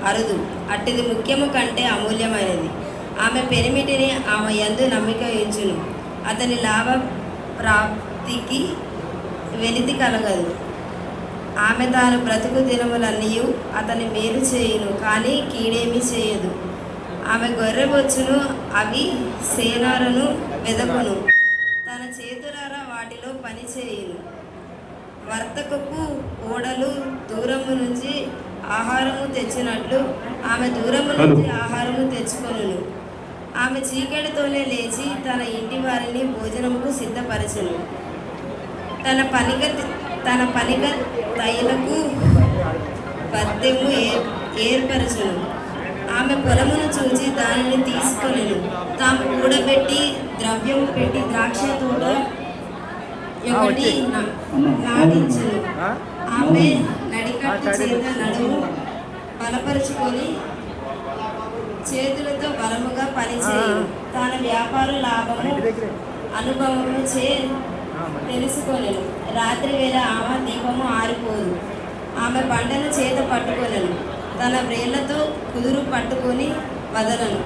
అరుదు, అట్టిది ముఖ్యము కంటే అమూల్యమైనది. ఆమె పెనిమిటిని ఆమె యందు నమ్మిక ఉంచును, అతని లాభ ప్రాప్తికి వెలితి కలగదు. ఆమె తాను బ్రతుకు దినములన్నీ అతని మేలు చేయును, కానీ కీడేమీ చేయదు. ఆమె గొర్రెబొచ్చును, అవి సేనాలను వెదకును, తన చేతులారా వాటిలో పని చేయును. వర్తకపు ఓడలు దూరము నుంచి ఆహారము తెచ్చినట్లు ఆమె దూరము నుంచి ఆహారము తెచ్చుకొనును. ఆమె చీకటితోనే లేచి తన ఇంటి వారిని భోజనముకు సిద్ధపరచును. తన పనిగ తైలకు పద్దెము ఏర్పరచును. ఆమె పొలమును చూచి దానిని తీసుకొనెను. తాము కూడబెట్టి ద్రవ్యము పెట్టి ద్రాక్ష తోట ఒకటి నాటించును. ఆమె నడికట్టు చేత నడుము బలపరుచుకొని చేతులతో బలముగా పనిచేయు. తన వ్యాపార లాభము అనుభవము చే తెలుసుకొనెను. రాత్రి వేళ ఆమె దీపము ఆరిపోదు. ఆమె బండను చేత పట్టుకొనెను. తన వ్రేళ్లతో కుదురు పట్టుకొని వదలను.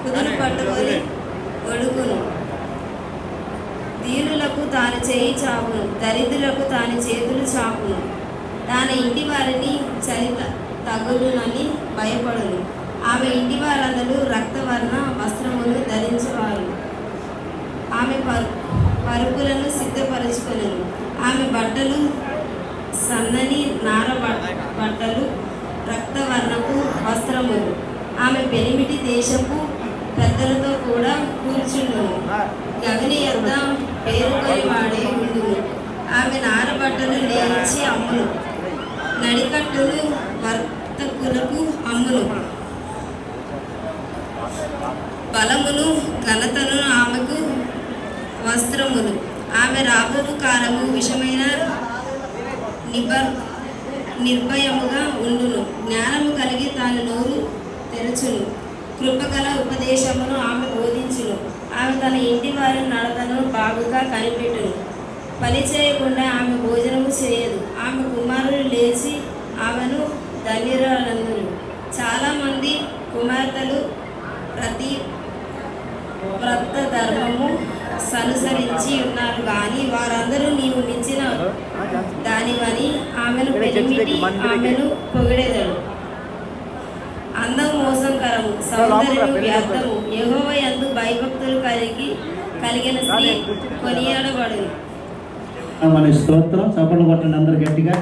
కుదురు పట్టుకొని ఒడుకును. దీనులకు తాను చేయి చాపును, దరిద్రులకు తాను చేతులు చాపును. తన ఇంటి వారిని చలి తగులునని భయపడును. ఆమె ఇంటి వారందరూ రక్తవర్ణ వస్త్రములు ధరించేవారు. ఆమె పరుపులను సిద్ధపరచుకొనెను. ఆమె బట్టలు సన్నని నార బట్టలు, రక్తవర్ణపు వస్త్రములు. ఆమె పెనిమిటి దేశపు పెద్దలతో కూడా కూర్చుండును. గగని యొద్ద పేరుకొని వాడే ఉండును. ఆమె నార బట్టలు లేచి అమ్మును, నడికట్టును వర్తకులకు అమ్మును. బలమును ఘనతను ఆమెకు వస్త్రములు. ఆమె రాబోవు కాలము విషమైన నిర్భయముగా ఉండును. జ్ఞానము కలిగి తాను నోరు తెరచును. కృపగల ఉపదేశమును ఆమె బోధించును. ఆమె తన ఇంటి వారి నడతను బాగుగా కనిపెట్టును. పని చేయకుండా ఆమె భోజనము చేయదు. ఆమె కుమారులు లేచి ఆమెను ధన్యురాలందరు. చాలామంది కుమార్తెలు ప్రతి వ్రత ధర్మము అనుసరించి ఉన్నారు, కానీ వారందరూ నీవు మించిన దానివని ఆమెను పెనిమిటి ఆమెను పొగిడెదరు. అందం మోసంకరము, సౌందర్యము వ్యర్థము. యెహోవా యందు భయభక్తులు కలిగిన స్త్రీ కొనియాడబడును. మన స్తోత్రం. చప్పట్లు కొట్టండి అందరు గట్టిగా.